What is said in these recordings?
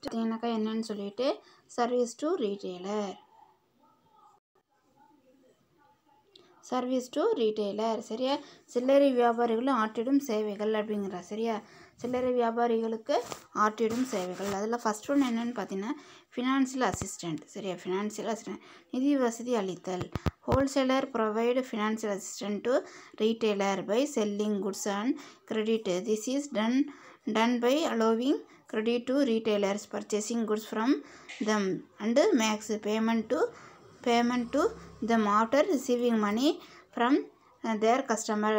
பார்த்தீங்கன்னாக்கா என்னன்னு சொல்லிட்டு சர்வீஸ் டு ரீட்டெய்லர். சரியா? சில்லறை வியாபாரிகளும் ஆற்றிடும் சேவைகள் அப்படிங்கிற. சரியா? சில்லறை வியாபாரிகளுக்கு ஆற்றிடும் சேவைகள். அதில் ஃபர்ஸ்ட் ஒன் என்னன்னு பார்த்தீங்கன்னா ஃபினான்ஷியல் அசிஸ்டண்ட். சரியா? ஃபினான்ஷியல் அசிஸ்டண்ட் நிதி வசதி அளித்தல். Wholesaler provide financial assistant to retailer by selling goods and credit. This is done by allowing credit to retailers purchasing goods from them and makes payment to them after receiving money from their customer.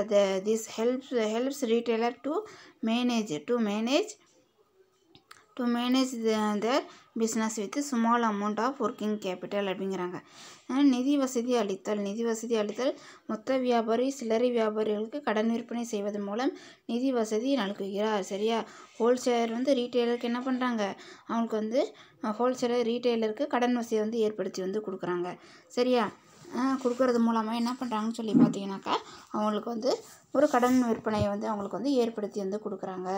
This helps retailer to manage their business with small amount of working capital அப்படிங்கிறாங்க. நிதி வசதி அளித்தல் மொத்த வியாபாரி சில்லறை வியாபாரிகளுக்கு கடன் விற்பனை செய்வதன் மூலம் நிதி வசதி நல்குகிறார். சரியா? ஹோல்சேலர் ரீட்டெயிலருக்கு என்ன பண்ணுறாங்க, அவங்களுக்கு ஹோல்சேலர் ரீட்டெயிலருக்கு கடன் வசதி ஏற்படுத்தி கொடுக்குறாங்க. சரியா? கொடுக்கறது மூலமாக என்ன பண்ணுறாங்கன்னு சொல்லி பார்த்தீங்கன்னாக்கா அவங்களுக்கு ஒரு கடன் விற்பனையை அவங்களுக்கு ஏற்படுத்தி கொடுக்குறாங்க.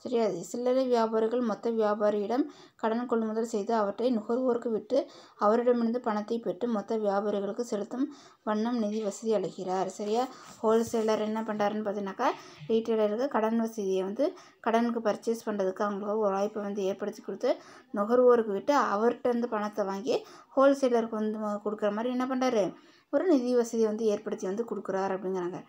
சரியா? சில்லறை வியாபாரிகள் மொத்த வியாபாரியிடம் கடன் கொள்முதல் செய்து அவற்றை நுகர்வோருக்கு விட்டு அவரிடமிருந்து பணத்தை பெற்று மொத்த வியாபாரிகளுக்கு செலுத்தும் வண்ணம் நிதி வசதி அளிக்கிறார். சரியா? ஹோல்சேலர் என்ன பண்ணுறாருன்னு பார்த்தீங்கன்னாக்கா ரீட்டெயிலருக்கு கடன் வசதியை கடனுக்கு பர்ச்சேஸ் பண்ணுறதுக்கு அவங்களுக்கு ஒரு வாய்ப்பை ஏற்படுத்தி கொடுத்து நுகர்வோருக்கு விட்டு அவர்கிட்ட பணத்தை வாங்கி ஹோல்சேலருக்கு கொடுக்குற மாதிரி என்ன பண்ணுறாரு, ஒரு நிதி வசதியை ஏற்படுத்தி கொடுக்குறார் அப்படிங்கிறாங்க.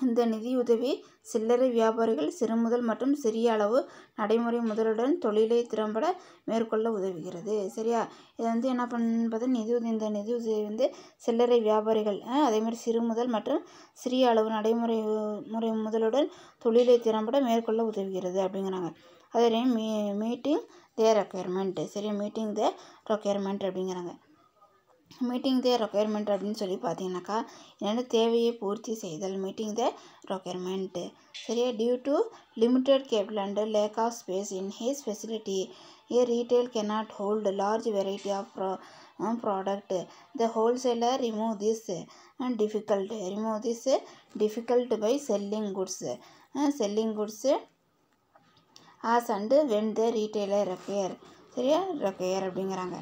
இந்த நிதியுதவி சில்லறை வியாபாரிகள் சிறுமுதல் மற்றும் சிறிய அளவு நடைமுறை முதலுடன் தொழிலை திறம்பட மேற்கொள்ள உதவுகிறது. சரியா? இது என்ன பண்ணுறது, இந்த நிதியுதவி சில்லறை வியாபாரிகள் அதேமாதிரி சிறுமுதல் மற்றும் சிறிய அளவு நடைமுறை முதலுடன் தொழிலை திறம்பட மேற்கொள்ள உதவுகிறது அப்படிங்கிறாங்க. அதே மீட்டிங் த ரெக்குயர்மெண்ட். சரியா? மீட்டிங் த ரெக்குயர்மெண்ட் அப்படிங்கிறாங்க. மீட்டிங் த ரெக்குயர்மெண்ட் அப்படின்னு சொல்லி பார்த்தீங்கன்னாக்கா என்னென்ன தேவையை பூர்த்தி செய்தல். Meeting the requirement. சரியா? Due to limited capital and lack of space in his facility a retail cannot hold large variety of product. The wholesaler remove this difficult by selling goods as and when the retailer require. சரியா? Require அப்படிங்கிறாங்க.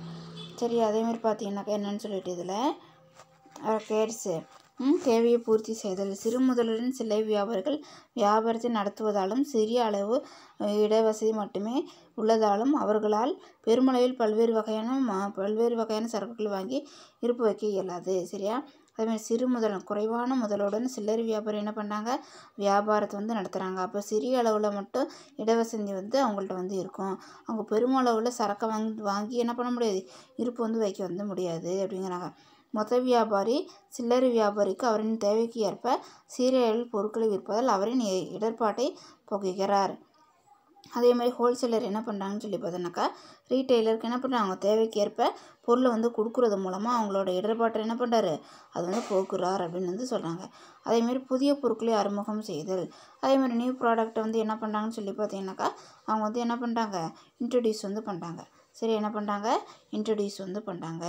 சரி, அதேமாதிரி பார்த்தீங்கன்னாக்கா என்னன்னு சொல்லிட்டு இதில் ரெக்குயர்ஸு தேவையை பூர்த்தி செய்தல். சிறு முதலுடன் சில்லறை வியாபாரிகள் வியாபாரத்தை நடத்துவதாலும் சிறிய அளவு இடவசதி மட்டுமே உள்ளதாலும் அவர்களால் பெருமளவில் பல்வேறு வகையான சரக்குகள் வாங்கி இருப்பு வைக்க இயலாது. சரியா? அதேமாதிரி சிறு குறைவான முதலுடன் சில்லறை வியாபாரி என்ன பண்ணுறாங்க, வியாபாரத்தை நடத்துகிறாங்க. அப்போ சிறிய அளவில் மட்டும் இடவசதி அவங்கள்ட்ட இருக்கும். அவங்க பெருமளவில் சரக்கை வாங்கி என்ன பண்ண முடியாது, இருப்பு வைக்க முடியாது அப்படிங்கிறாங்க. மொத்த வியாபாரி சில்லறை வியாபாரிக்கு அவரின் தேவைக்கு ஏற்ப சீரிய அளவில் பொருட்களை விற்பதால் அவரின் இடர்பாட்டை போக்குகிறார். அதே மாதிரி ஹோல்சேலர் என்ன பண்ணுறாங்கன்னு சொல்லி பார்த்தோன்னாக்கா ரீட்டெயிலருக்கு என்ன பண்ணுறாங்க, அவங்க தேவைக்கு ஏற்ப பொருளை கொடுக்குறது மூலமாக அவங்களோட இடர்பாட்டை என்ன பண்ணுறாரு, அது போக்குறார் அப்படின்னு சொல்கிறாங்க. அதேமாரி புதிய பொருட்களை அறிமுகம் செய்தல். அதேமாதிரி நியூ ப்ராடக்ட்டை என்ன பண்ணுறாங்கன்னு சொல்லி பார்த்தீங்கன்னாக்கா அவங்க என்ன பண்ணுறாங்க, இன்ட்ரடியூஸ் பண்ணுறாங்க. சரி, என்ன பண்ணுறாங்க, இன்ட்ரடியூஸ் பண்ணுறாங்க.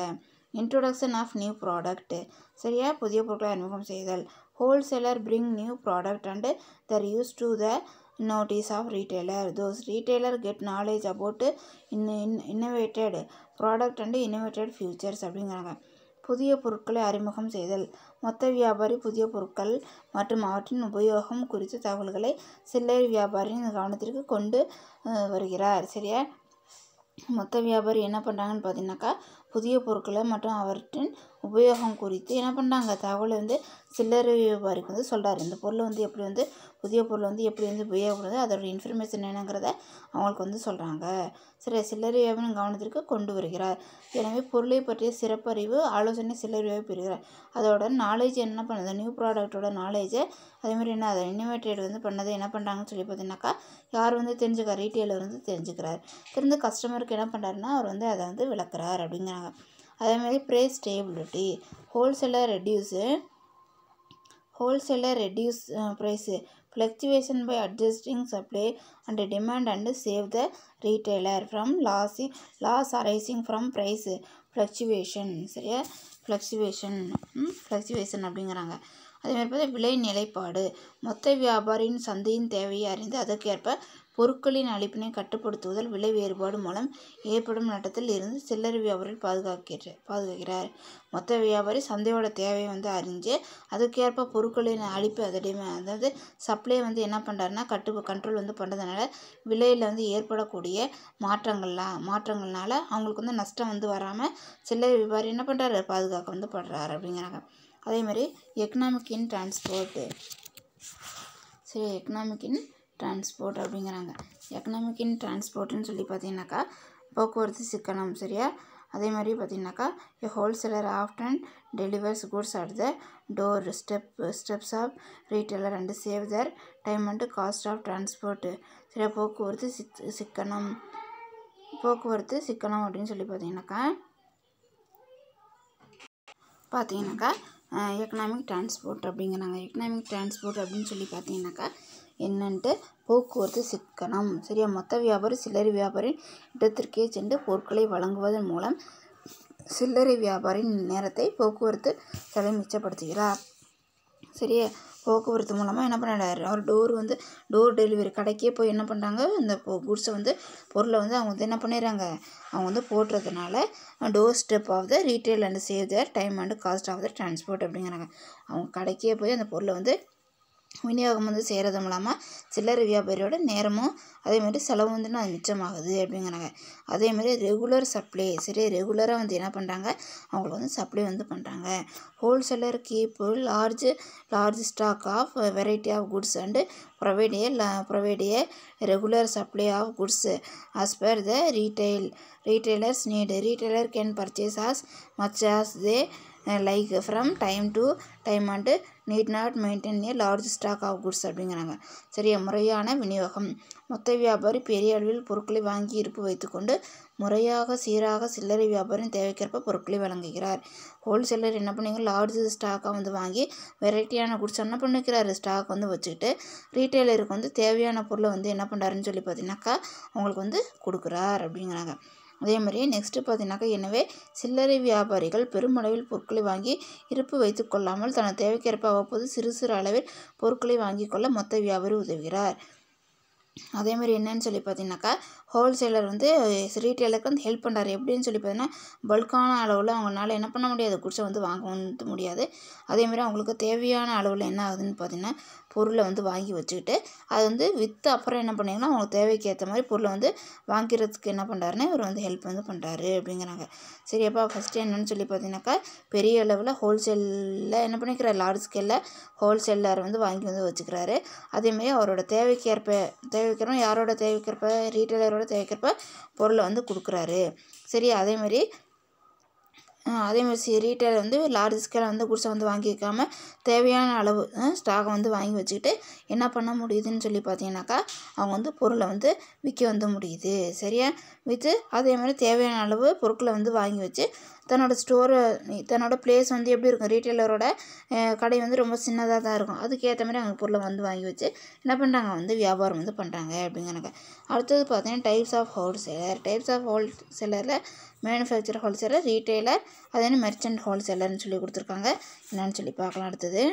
Introduction of new product. சரியா? புதிய பொருட்களை அறிமுகம் செய்தல். Wholesaler bring new product and their use to the notice of retailer. Those retailer get knowledge about innovated product and innovated features அப்படிங்கிறாங்க. புதிய பொருட்களை அறிமுகம் செய்தல். மொத்த வியாபாரி புதிய பொருட்கள் மற்றும் அவற்றின் உபயோகம் குறித்த தகவல்களை சில்லறை வியாபாரியின் கவனத்திற்கு கொண்டு வருகிறார். சரியா? மொத்த வியாபாரி என்ன பண்ணுறாங்கன்னு பார்த்தீங்கன்னாக்கா புதிய பொருட்களை மற்றும் அவற்றின் உபயோகம் குறித்து என்ன பண்ணுறாங்க, தகவலை சில்லறை வியாபாரிக்கு சொல்கிறாரு. இந்த பொருள் எப்படி புதிய பொருள் எப்படி உபயோகப்படுது, அதோட இன்ஃபர்மேஷன் என்னங்கிறத அவங்களுக்கு சொல்கிறாங்க. சரி, சில்லறை வியாபாரியின் கவனத்திற்கு கொண்டு வருகிறார். எனவே பொருளை பற்றிய சிறப்பறிவு ஆலோசனை சில்லறை வியாபாரி பெறுகிறார். அதோட நாலேஜ் என்ன பண்ணுது, நியூ ப்ராடக்டோட நாலேஜை அதேமாதிரி அதை இன்னோவேட்டட் பண்ணதை என்ன பண்ணுறாங்கன்னு சொல்லி பார்த்தீங்கன்னாக்கா யார் தெரிஞ்சுக்கிறார், ரீட்டெயிலர் தெரிஞ்சுக்கிறார். தெரிந்து கஸ்டமருக்கு என்ன பண்ணுறாருன்னா அவர் அதை விளக்குறார் அப்படிங்கிறாங்க. அதேமாதிரி price stability. Wholesaler reduce price fluctuation by adjusting supply and demand and save the retailer from loss arising from price fluctuation. சரியா? fluctuation அப்படிங்கிறாங்க. அதேமாதிரி பார்த்தா விலை நிலைப்பாடு. மொத்த வியாபாரியின் சந்தையின் தேவையை அறிந்து அதற்கேற்ப பொருட்களின் அளிப்பினை கட்டுப்படுத்துவதால் விலை வேறுபாடு மூலம் ஏற்படும் நட்டத்தில் இருந்து சில்லறை வியாபாரி பாதுகாக்கிறார். மொத்த வியாபாரி சந்தையோட தேவையை வந்து அறிஞ்சு அதுக்கேற்ப பொருட்களின் அளிப்பு அதாவது சப்ளை வந்து என்ன பண்ணுறாருன்னா கண்ட்ரோல் வந்து பண்ணுறதுனால விலையில் வந்து ஏற்படக்கூடிய மாற்றங்கள்னால அவங்களுக்கு வந்து நஷ்டம் வந்து வராமல் சில்லறை வியாபாரி என்ன பண்ணுறாரு பாதுகாக்க வந்து படுறாரு அப்படிங்கிறாங்க. அதே மாதிரி எக்கனாமிக் இன் டிரான்ஸ்போர்ட். சரி, எக்கனாமிக் இன் டிரான்ஸ்போர்ட் அப்படிங்கிறாங்க. எக்கனாமிக் இன் டிரான்ஸ்போர்ட்னு சொல்லி பார்த்தீங்கன்னாக்கா போக்குவரத்து சிக்கனம். சரியா? அதே மாதிரி பார்த்தீங்கன்னாக்கா a wholesaler often delivers goods at the door steps of retailer and save their time and cost of transport. சரியா? போக்குவரத்து சிக்கனம் அப்படின்னு சொல்லி பார்த்தீங்கன்னாக்கா எக்கனாமிக் டிரான்ஸ்போர்ட் அப்படிங்கிறாங்க. எக்கனாமிக் டிரான்ஸ்போர்ட் அப்படின்னு சொல்லி பார்த்தீங்கன்னாக்கா என்னன்ட்டு போக்குவரத்து சிக்கனம். சரியா? மொத்த வியாபாரி சில்லறை வியாபாரியின் இடத்திற்கே சென்று பொருட்களை வழங்குவதன் மூலம் சில்லறை வியாபாரியின் நேரத்தை போக்குவரத்து செலவை மிச்சப்படுத்துகிறார். சரியா? போக்குவரத்து மூலமாக என்ன பண்ணுறாரு, அவர் டோர் டெலிவரி கடைக்கே போய் என்ன பண்ணுறாங்க, இந்த குட்ஸை வந்து பொருளை வந்து அவங்க வந்து என்ன பண்ணிடுறாங்க, அவங்க வந்து போட்டுறதுனால door step of the retail and save their time and cost of the transport அப்படிங்கிறாங்க. அவங்க கடைக்கே போய் அந்த பொருளை வந்து விநியோகம் வந்து செய்கிறது மூலமாக சில்லறை வியாபாரியோட நேரமும் அதேமாதிரி செலவு வந்து அது மிச்சமாகுது அப்படிங்கிறாங்க. அதேமாதிரி ரெகுலர் சப்ளை. சரி, ரெகுலராக வந்து என்ன பண்ணுறாங்க, அவங்களுக்கு வந்து சப்ளை வந்து பண்ணுறாங்க. Wholesaler keep large stock of variety of goods and provide a regular supply of goods as per the retailer's need. Retailer can purchase as much as they like from time to time and need not maintain a large stock of goods அப்படிங்கிறாங்க. சரியா? முறையான விநியோகம். மொத்த வியாபாரி பெரிய அளவில் பொருட்களை வாங்கி இருப்பு வைத்துக்கொண்டு முறையாக சீராக சில்லறை வியாபாரியின் தேவைக்கேற்ப பொருட்களை வழங்குகிறார். ஹோல்சேலர் என்ன பண்ணிங்க, லார்ஜ் ஸ்டாக்காக வந்து வாங்கி வெரைட்டியான குட்ஸ் என்ன பண்ணிக்கிறாரு, ஸ்டாக் வந்து வச்சுக்கிட்டு ரீட்டைலருக்கு வந்து தேவையான பொருளை வந்து என்ன பண்ணுறாருன்னு சொல்லி பார்த்தீங்கன்னாக்கா அவங்களுக்கு வந்து கொடுக்குறார் அப்படிங்கிறாங்க. அதே மாதிரி நெக்ஸ்ட்டு பார்த்தீங்கன்னாக்கா எனவே சில்லறை வியாபாரிகள் பெருமளவில் பொருட்களை வாங்கி இருப்பு வைத்து கொள்ளாமல் தனது தேவைக்கேற்ப அவ்வப்போது சிறு அளவில் பொருட்களை வாங்கி கொள்ள மொத்த வியாபாரி உதவுகிறார். அதேமாதிரி என்னன்னு சொல்லி பார்த்தீங்கன்னாக்கா ஹோல்சேலர் வந்து ரீட்டைலருக்கு வந்து ஹெல்ப் பண்ணுறாரு. எப்படின்னு சொல்லி பார்த்தீங்கன்னா பல்கான அளவில் அவங்களால என்ன பண்ண முடியாது, குட்ஸை வந்து வாங்க வந்து முடியாது. அதேமாதிரி அவங்களுக்கு தேவையான அளவில் என்ன ஆகுதுன்னு பார்த்தீங்கன்னா பொருளை வந்து வாங்கி வச்சுக்கிட்டு அது வந்து விற்று அப்புறம் என்ன பண்ணிங்கன்னா அவங்களுக்கு தேவைக்கு ஏற்ற மாதிரி பொருளை வந்து வாங்கிறதுக்கு என்ன பண்ணுறாருன்னு இவர் வந்து ஹெல்ப் வந்து பண்ணுறாரு அப்படிங்கிறாங்க. சரியாப்பா? ஃபஸ்ட்டு என்னன்னு சொல்லி பார்த்தீங்கன்னாக்கா பெரிய அளவில் ஹோல்சேலில் என்ன பண்ணிக்கிறார், லார்ஜ் ஸ்கேலில் ஹோல்சேலர் வந்து வாங்கி வந்து வச்சுக்கிறாரு. அதேமாதிரி அவரோட தேவைக்கேற்ப யாரோட தேவைக்கேற்ப ரீட்டைலரோட தேவைக்கேற்ப பொருளை வந்து கொடுக்குறாரு. சரி, அதேமாதிரி ரீட்டைலர் வந்து லார்ஜ் ஸ்கேலில் வந்து குட்ஸை வந்து வாங்கி வைக்காமல் தேவையான அளவு ஸ்டாக்கை வந்து வாங்கி வச்சுக்கிட்டு என்ன பண்ண முடியுதுன்னு சொல்லி பார்த்தீங்கன்னாக்கா அவங்க வந்து பொருளை வந்து விற்க வந்து முடியுது. சரியா? விற்று அதேமாதிரி தேவையான அளவு பொருட்களை வந்து வாங்கி வச்சு தன்னோட பிளேஸ் வந்து எப்படி இருக்கும், ரீட்டைலரோட கடை வந்து ரொம்ப சின்னதாக தான் இருக்கும். அதுக்கேற்ற மாதிரி அவங்க பொருளை வந்து வாங்கி வச்சு என்ன பண்ணுறாங்க, வந்து வியாபாரம் வந்து பண்ணுறாங்க அப்படிங்கிறாங்க. அடுத்தது பார்த்தீங்கன்னா டைப்ஸ் ஆஃப் ஹோல்சேலரில் மேனுஃபேக்சர் ஹோல்சேலர், ரீட்டைலர், அதே மெர்ச்சன்ட் ஹோல்சேலர்னு சொல்லி கொடுத்துருக்காங்க. என்னன்னு சொல்லி பார்க்கலாம் அடுத்தது.